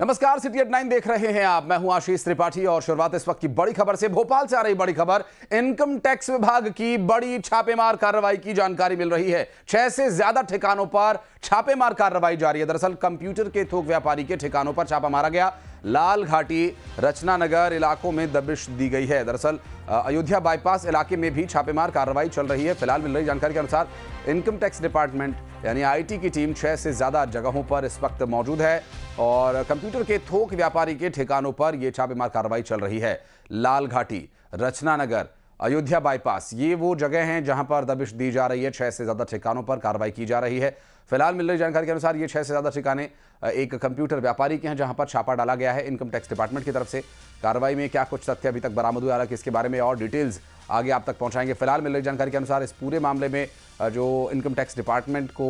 नमस्कार, city eight 9 देख रहे हैं आप। मैं हूं आशीष त्रिपाठी और शुरुआत इस वक्त की बड़ी खबर से। भोपाल से आ रही बड़ी खबर, इनकम टैक्स विभाग की बड़ी छापेमार कार्रवाई की जानकारी मिल रही है। 6 से ज्यादा ठिकानों पर छापेमार कार्रवाई जारी है। दरअसल कंप्यूटर के थोक व्यापारी के ठिकानों पर छापा मारा गया। लाल घाटी, रचना नगर इलाकों में दबिश दी गई है। दरअसल अयोध्या बाईपास इलाके में भी छापेमार कार्रवाई चल रही है। फिलहाल मिल रही जानकारी के अनुसार इनकम टैक्स डिपार्टमेंट यानी आईटी की टीम 6 से ज्यादा जगहों पर इस वक्त मौजूद है और कंप्यूटर के थोक व्यापारी के ठिकानों पर यह छापेमार कार्रवाई चल रही है। लाल घाटी, रचना नगर, अयोध्या बाईपास, ये वो जगह हैं जहां पर दबिश दी जा रही है। 6 से ज्यादा ठिकानों पर कार्रवाई की जा रही है। फिलहाल मिल रही जानकारी के अनुसार ये 6 से ज्यादा ठिकाने एक कंप्यूटर व्यापारी के हैं जहां पर छापा डाला गया है इनकम टैक्स डिपार्टमेंट की तरफ से। कार्रवाई में क्या कुछ तथ्य अभी तक बरामद हुआ, हालांकि इसके बारे में और डिटेल्स आगे आप तक पहुंचाएंगे। फिलहाल मिल रही जानकारी के अनुसार इस पूरे मामले में जो इनकम टैक्स डिपार्टमेंट को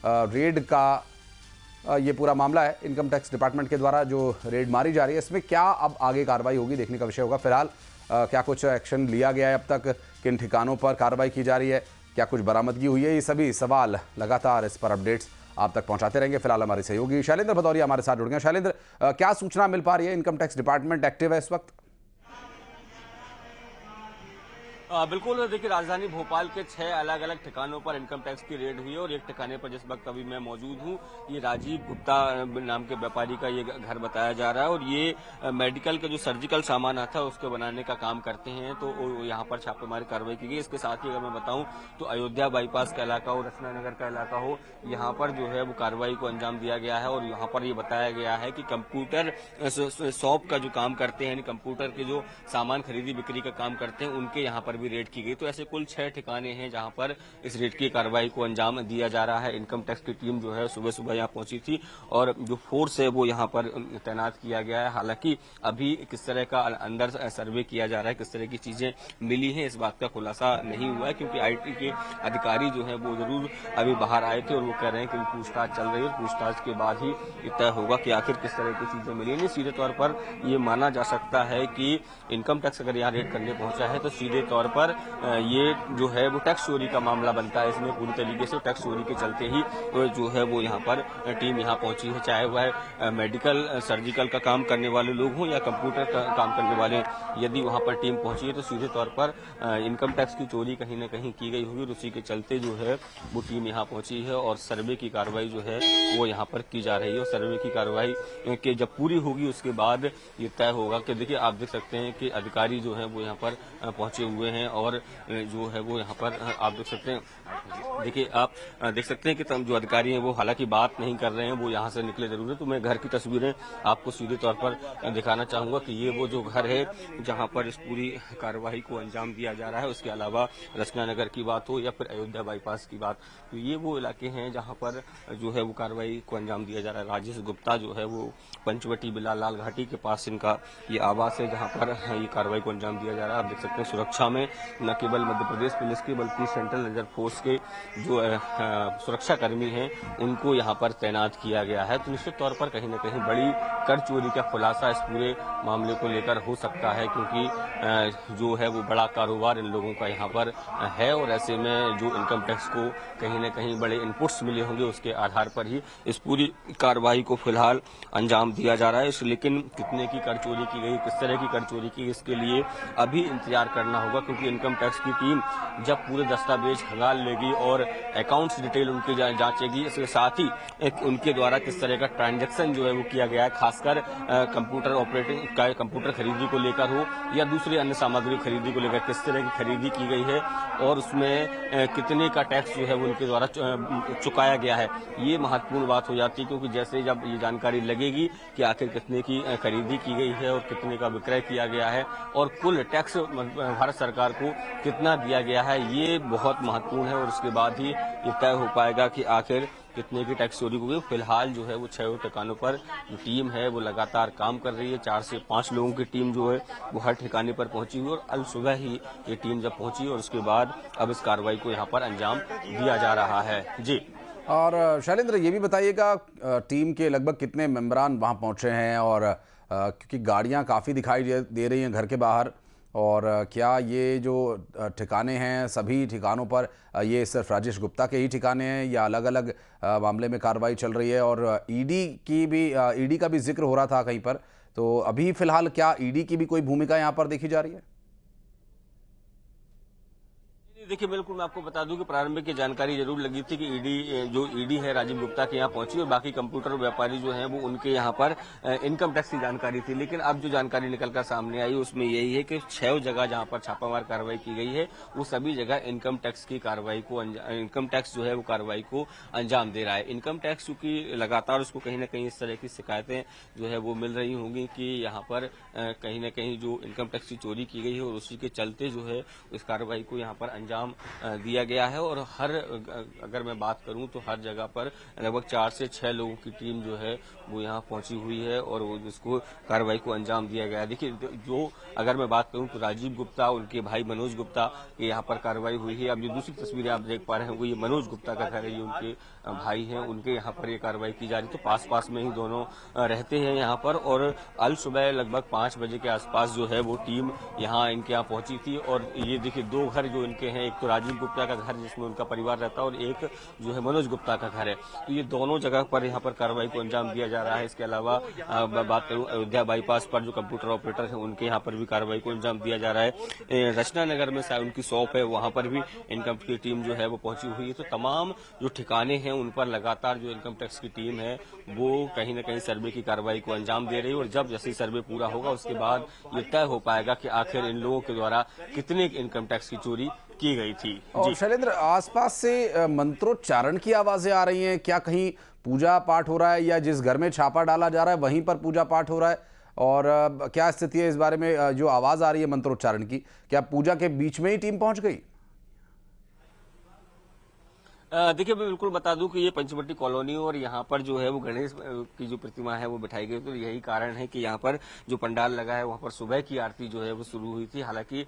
रेड का ये पूरा मामला है, इनकम टैक्स डिपार्टमेंट के द्वारा जो रेड मारी जा रही है, इसमें क्या अब आगे कार्रवाई होगी देखने का विषय होगा। फिलहाल क्या कुछ एक्शन लिया गया है अब तक, किन ठिकानों पर कार्रवाई की जा रही है, क्या कुछ बरामदगी हुई है, ये सभी सवाल लगातार इस पर अपडेट्स आप तक पहुंचाते रहेंगे। फिलहाल हमारे सहयोगी शैलेंद्र भदौरिया हमारे साथ जुड़ गए। शैलेंद्र, क्या सूचना मिल पा रही है? इनकम टैक्स डिपार्टमेंट एक्टिव है इस वक्त? बिल्कुल, देखिए राजधानी भोपाल के 6 अलग अलग ठिकानों पर इनकम टैक्स की रेड हुई है और एक ठिकाने पर जिस वक्त अभी मैं मौजूद हूँ, ये राजीव गुप्ता नाम के व्यापारी का ये घर बताया जा रहा है और ये मेडिकल का जो सर्जिकल सामान आता है उसको बनाने का काम करते हैं। तो यहाँ पर छापेमारी कार्रवाई की गई। इसके साथ ही अगर मैं बताऊँ तो अयोध्या बाईपास का इलाका हो, रचना नगर का इलाका हो, यहाँ पर जो है वो कार्रवाई को अंजाम दिया गया है और यहाँ पर ये बताया गया है कि कंप्यूटर शॉप का जो काम करते हैं, यानी कंप्यूटर के जो सामान खरीदी बिक्री का काम करते हैं, उनके यहाँ पर भी रेड की गई। तो ऐसे कुल 6 ठिकाने हैं जहां पर इस रेड की कार्रवाई को अंजाम दिया जा रहा है। इनकम टैक्स की टीम जो है सुबह सुबह यहाँ पहुंची थी और जो फोर्स है वो यहाँ पर तैनात किया गया है। हालांकि अभी किस तरह का अंदर सर्वे किया जा रहा है, किस तरह की चीजें मिली हैं, इस बात का खुलासा नहीं हुआ है, क्योंकि आईटी के अधिकारी जो है वो जरूर अभी बाहर आए थे और वो कह रहे हैं कि पूछताछ चल रही है और पूछताछ के बाद ही तय होगा कि आखिर किस तरह की चीजें मिली। नहीं, सीधे तौर पर ये माना जा सकता है कि इनकम टैक्स अगर यहाँ रेड करने पहुंचा है तो सीधे तौर पर ये जो है वो टैक्स चोरी का मामला बनता है। इसमें पूरी तरीके से टैक्स चोरी के चलते ही जो है वो यहाँ पर टीम यहाँ पहुंची है, चाहे वह मेडिकल सर्जिकल का काम करने वाले लोग हों या कंप्यूटर का काम करने वाले। यदि वहाँ पर टीम पहुंची है तो सीधे तौर पर इनकम टैक्स की चोरी कहीं न कहीं की गई होगी और उसी के चलते जो है वो टीम यहाँ पहुंची है और सर्वे की कार्रवाई जो है वो यहाँ पर की जा रही है। और सर्वे की कार्रवाई के जब पूरी होगी उसके बाद ये तय होगा कि देखिए आप देख सकते हैं कि अधिकारी जो है वो यहाँ पर पहुंचे हुए हैं और जो है वो यहाँ पर आप देख सकते हैं, देखिए आप देख सकते हैं कि जो अधिकारी हैं वो हालांकि बात नहीं कर रहे हैं, वो यहाँ से निकले जरूर है। तो मैं घर की तस्वीरें आपको सीधे तौर पर दिखाना चाहूंगा कि ये वो जो घर है जहाँ पर इस पूरी कार्रवाई को अंजाम दिया जा रहा है। उसके अलावा रचना नगर की बात हो या फिर अयोध्या बाईपास की बात, तो ये वो इलाके हैं जहाँ पर जो है वो कार्रवाई को अंजाम दिया जा रहा है। राजेश गुप्ता जो है वो पंचवटी बिला लाल घाटी के पास इनका ये आवास है जहाँ पर ये कार्रवाई को अंजाम दिया जा रहा है। आप देख सकते हैं सुरक्षा में न केवल मध्य प्रदेश पुलिस के बल्कि सेंट्रल रिजर्व फोर्स के जो सुरक्षा कर्मी हैं उनको यहाँ पर तैनात किया गया है। तो निश्चित तौर पर कहीं न कहीं बड़ी कर चोरी का खुलासा इस पूरे मामले को लेकर हो सकता है, क्योंकि जो है वो बड़ा कारोबार इन लोगों का यहाँ पर है और ऐसे में जो इनकम टैक्स को कहीं न कहीं बड़े इनपुट्स मिले होंगे उसके आधार पर ही इस पूरी कार्रवाई को फिलहाल अंजाम दिया जा रहा है। लेकिन कितने की कर चोरी की गई, किस तरह की कर चोरी की, इसके लिए अभी इंतजार करना होगा, क्योंकि इनकम टैक्स की टीम जब पूरे दस्तावेज खंगाल लेगी और अकाउंट्स डिटेल उनकी जांचेगी, इसके साथ ही उनके द्वारा किस तरह का ट्रांजैक्शन जो है वो किया गया है, खासकर कंप्यूटर ऑपरेटिंग का कंप्यूटर खरीदी को लेकर हो या दूसरी अन्य सामग्री खरीदी को लेकर किस तरह की खरीदी की गई है और उसमें कितने का टैक्स जो है वो उनके द्वारा चुकाया गया है, ये महत्वपूर्ण बात हो जाती है। क्योंकि जैसे जब ये जानकारी लगेगी कि आखिर कितने की खरीदी की गई है और कितने का विक्रय किया गया है और कुल टैक्स भारत सरकार को कितना दिया गया है, ये बहुत महत्वपूर्ण है और उसके बाद ही ये तय हो पाएगा कि आखिर कितने की टैक्स चोरी हुई। फिलहाल जो है वो 6 ठिकानों पर जो टीम है वो लगातार काम कर रही है। 4 से 5 लोगों की टीम जो है वो हर ठिकाने पर पहुंची हुई और अल सुबह ही ये टीम जब पहुंची और उसके बाद अब इस कार्रवाई को यहाँ पर अंजाम दिया जा रहा है। जी। और शैलेंद्र, ये भी बताइएगा टीम के लगभग कितने मेंबरान वहां पहुंचे हैं और क्योंकि गाड़ियां काफ़ी दिखाई दे रही हैं घर के बाहर और क्या ये जो ठिकाने हैं सभी ठिकानों पर ये सिर्फ राजेश गुप्ता के ही ठिकाने हैं या अलग अलग मामले में कार्रवाई चल रही है? और ईडी का भी जिक्र हो रहा था कहीं पर, तो अभी फिलहाल क्या ईडी की भी कोई भूमिका यहाँ पर देखी जा रही है? देखिए, बिल्कुल मैं आपको बता दूं कि प्रारंभिक की जानकारी जरूर लगी थी कि ईडी है राजीव गुप्ता के यहाँ पहुंची और बाकी कंप्यूटर व्यापारी जो हैं वो उनके यहाँ पर इनकम टैक्स की जानकारी थी। लेकिन अब जो जानकारी निकलकर सामने आई उसमें यही है कि 6 जगह जहां पर छापामार कार्रवाई की गई है वो सभी जगह इनकम टैक्स जो है वो कार्रवाई को अंजाम दे रहा है। इनकम टैक्स चूंकि लगातार उसको कहीं ना कहीं इस तरह की शिकायतें जो है वो मिल रही होंगी कि यहाँ पर कहीं ना कहीं जो इनकम टैक्स की चोरी की गई है और उसी के चलते जो है इस कार्रवाई को यहाँ पर अंजाम दिया गया है। और अगर मैं बात करूं तो हर जगह पर लगभग 4 से 6 लोगों की टीम जो है वो यहाँ पहुंची हुई है और वो इसको कार्रवाई को अंजाम दिया गया है। देखिए, जो अगर मैं बात करूं तो राजीव गुप्ता, उनके भाई मनोज गुप्ता के यहाँ पर कार्रवाई हुई है। अब जो दूसरी तस्वीरें आप देख पा रहे हैं वो ये मनोज गुप्ता का घर है, ये उनके भाई हैं, उनके यहाँ पर ये कार्रवाई की जा रही है। तो पास में ही दोनों रहते हैं यहाँ पर। और अल सुबह लगभग 5 बजे के आसपास जो है वो टीम इनके यहाँ पहुंची थी। और ये देखिए 2 घर जो इनके हैं, एक तो राजीव गुप्ता का घर जिसमें उनका परिवार रहता है और एक जो है मनोज गुप्ता का घर है। तो ये दोनों जगह पर यहाँ पर कार्रवाई को अंजाम दिया जा रहा है। इसके अलावा मैं बात करूं अयोध्या बाईपास पर जो कंप्यूटर ऑपरेटर है उनके यहाँ पर भी कार्रवाई को अंजाम दिया जा रहा है। रचना नगर में उनकी शॉप है, वहां पर भी इनकम की टीम जो है वो पहुंची हुई है। तो तमाम जो ठिकाने हैं उन पर लगातार जो इनकम टैक्स की टीम है वो कहीं ना कहीं सर्वे की कार्रवाई को अंजाम दे रही है। और जब जैसे सर्वे पूरा होगा उसके बाद ये तय हो पाएगा कि आखिर इन लोगों के द्वारा कितने इनकम टैक्स की चोरी की गई थी। और शैलेंद्र, आसपास से मंत्रोच्चारण की आवाजें आ रही हैं, क्या कहीं पूजा पाठ हो रहा है या जिस घर में छापा डाला जा रहा है वहीं पर पूजा पाठ हो रहा है? और क्या स्थिति है इस बारे में? जो आवाज आ रही है मंत्रोच्चारण की, क्या पूजा के बीच में ही टीम पहुंच गई? देखिए, मैं बिल्कुल बता दूं कि ये पंचवटी कॉलोनी और यहाँ पर जो है वो गणेश की जो प्रतिमा है वो बिठाई गई। तो यही कारण है कि यहाँ पर जो पंडाल लगा है वहाँ पर सुबह की आरती जो है वो शुरू हुई थी। हालांकि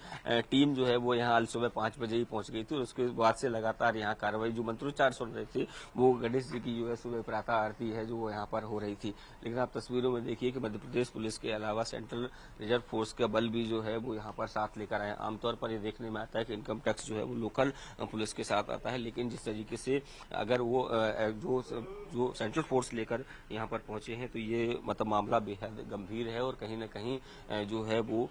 टीम जो है वो यहाँ आज सुबह 5 बजे ही पहुंच गई थी और उसके बाद से लगातार यहाँ कार्रवाई जो मंत्रोच्चार सुन रहे थे वो गणेश जी की जो है सुबह प्रातः आरती है जो वो यहाँ पर हो रही थी। लेकिन आप तस्वीरों में देखिए कि मध्य प्रदेश पुलिस के अलावा सेंट्रल रिजर्व फोर्स का बल भी जो है वो यहाँ पर साथ लेकर आए। आमतौर पर ये देखने में आता है कि इनकम टैक्स जो है वो लोकल पुलिस के साथ आता है, लेकिन जिस तरीके से अगर वो जो सेंट्रल फोर्स लेकर यहाँ पर पहुंचे हैं तो ये मतलब मामला बेहद गंभीर है और कहीं न कहीं जो है वो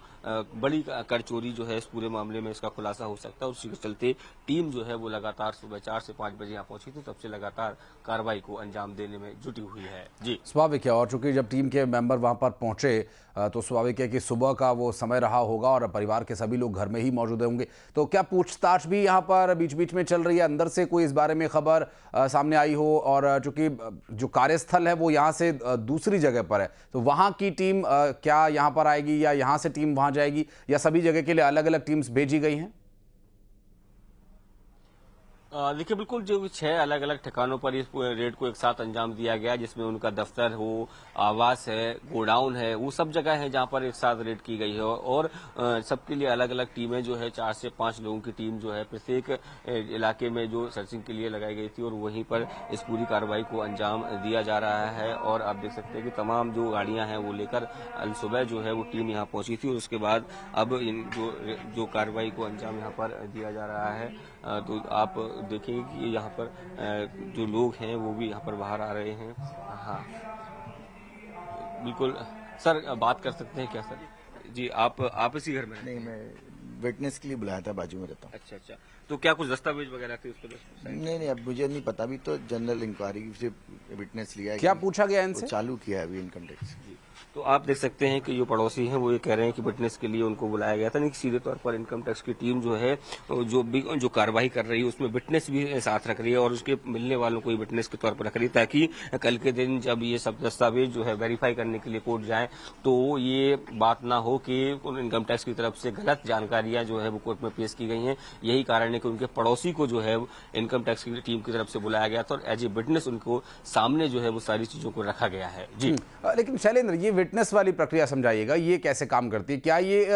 बड़ी कर चोरी जो है इस पूरे मामले में इसका खुलासा हो सकता है। उसी के चलते टीम जो है वो लगातार सुबह 4 से 5 बजे यहाँ पहुंची थी, तब से लगातार कार्रवाई को अंजाम देने में जुटी हुई है। जी, स्वाभाविक है। और चूंकि जब टीम के मेंबर वहां पर पहुंचे तो स्वाभाविक है कि सुबह का वो समय रहा होगा और परिवार के सभी लोग घर में ही मौजूद होंगे। तो क्या पूछताछ भी यहाँ पर बीच बीच में चल रही है? अंदर से कोई इस बारे में खबर सामने आई हो? और चूंकि जो कार्यस्थल है वो यहाँ से दूसरी जगह पर है, तो वहाँ की टीम क्या यहाँ पर आएगी या यहाँ से टीम वहाँ जाएगी या सभी जगह के लिए अलग अलग टीम्स भेजी गई हैं? देखिए, बिल्कुल जो 6 अलग अलग ठिकानों पर इस रेड को एक साथ अंजाम दिया गया, जिसमें उनका दफ्तर हो, आवास है, गोडाउन है, वो सब जगह है जहां पर एक साथ रेड की गई है। और सबके लिए अलग अलग टीमें जो है 4 से 5 लोगों की टीम जो है प्रत्येक इलाके में जो सर्चिंग के लिए लगाई गई थी और वहीं पर इस पूरी कार्रवाई को अंजाम दिया जा रहा है। और आप देख सकते हैं कि तमाम जो गाड़ियां हैं वो लेकर सुबह जो है वो टीम यहाँ पहुंची थी और उसके बाद अब इन जो कार्रवाई को अंजाम यहाँ पर दिया जा रहा है। तो आप देखेंगे कि यहाँ पर जो लोग हैं वो भी यहाँ पर बाहर आ रहे हैं। हाँ, बिल्कुल सर, बात कर सकते हैं क्या सर? जी, आप इसी घर में? नहीं, मैं विटनेस के लिए बुलाया था, बाजू में रहता हूँ। अच्छा, तो क्या कुछ दस्तावेज वगैरह थे उस पर? नहीं, अब मुझे नहीं पता। अभी तो जनरल इंक्वायरी से विटनेस लिया है। क्या पूछा गया इनसे? चालू किया है अभी इनकम टैक्स। तो आप देख सकते हैं कि जो पड़ोसी हैं वो ये कह रहे हैं कि विटनेस के लिए उनको बुलाया गया था। नहीं, सीधे तौर पर इनकम टैक्स की टीम जो है जो कार्रवाई कर रही है उसमें विटनेस भी साथ रख रही है और उसके मिलने वालों को विटनेस के तौर पर रख रही है, ताकि कल के दिन जब ये सब दस्तावेज जो है वेरीफाई करने के लिए कोर्ट जाए तो ये बात ना हो कि इनकम टैक्स की तरफ से गलत जानकारियां जो है वो कोर्ट में पेश की गई हैं। यही कारण है कि उनके पड़ोसी को जो है इनकम टैक्स की टीम की तरफ से बुलाया गया था और एज ए विटनेस उनको सामने जो है वो सारी चीजों को रखा गया है। जी, लेकिन शैलेंद्र, ये विटनेस वाली प्रक्रिया समझाइएगा, ये कैसे काम करती है? क्या ये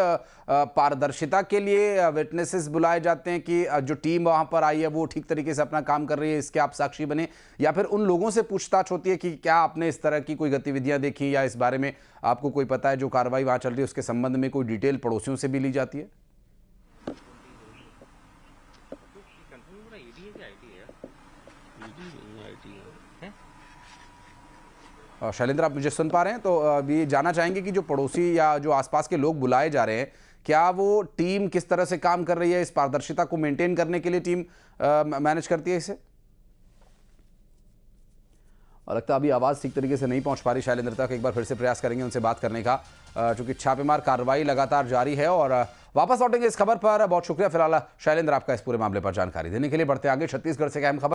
पारदर्शिता के लिए विटनेसेस बुलाए जाते हैं कि जो टीम वहां पर आई है वो ठीक तरीके से अपना काम कर रही है, इसके आप साक्षी बने, या फिर उन लोगों से पूछताछ होती है कि क्या आपने इस तरह की कोई गतिविधियां देखी या इस बारे में आपको कोई पता है, जो कार्रवाई वहां चल रही है उसके संबंध में कोई डिटेल पड़ोसियों से भी ली जाती है? शैलेंद्र, आप मुझे सुन पा रहे हैं? तो अभी जानना चाहेंगे कि जो पड़ोसी या जो आसपास के लोग बुलाए जा रहे हैं, क्या वो टीम किस तरह से काम कर रही है? इस पारदर्शिता को मेंटेन करने के लिए टीम मैनेज करती है इसे? और लगता है अभी आवाज़ ठीक तरीके से नहीं पहुंच पा रही शैलेंद्र तक। एक बार फिर से प्रयास करेंगे उनसे बात करने का, क्योंकि छापेमार कार्रवाई लगातार जारी है। और वापस लौटेंगे इस खबर पर। बहुत शुक्रिया फिलहाल शैलेंद्र आपका इस पूरे मामले पर जानकारी देने के लिए। बढ़ते आगे छत्तीसगढ़ से अहम खबर।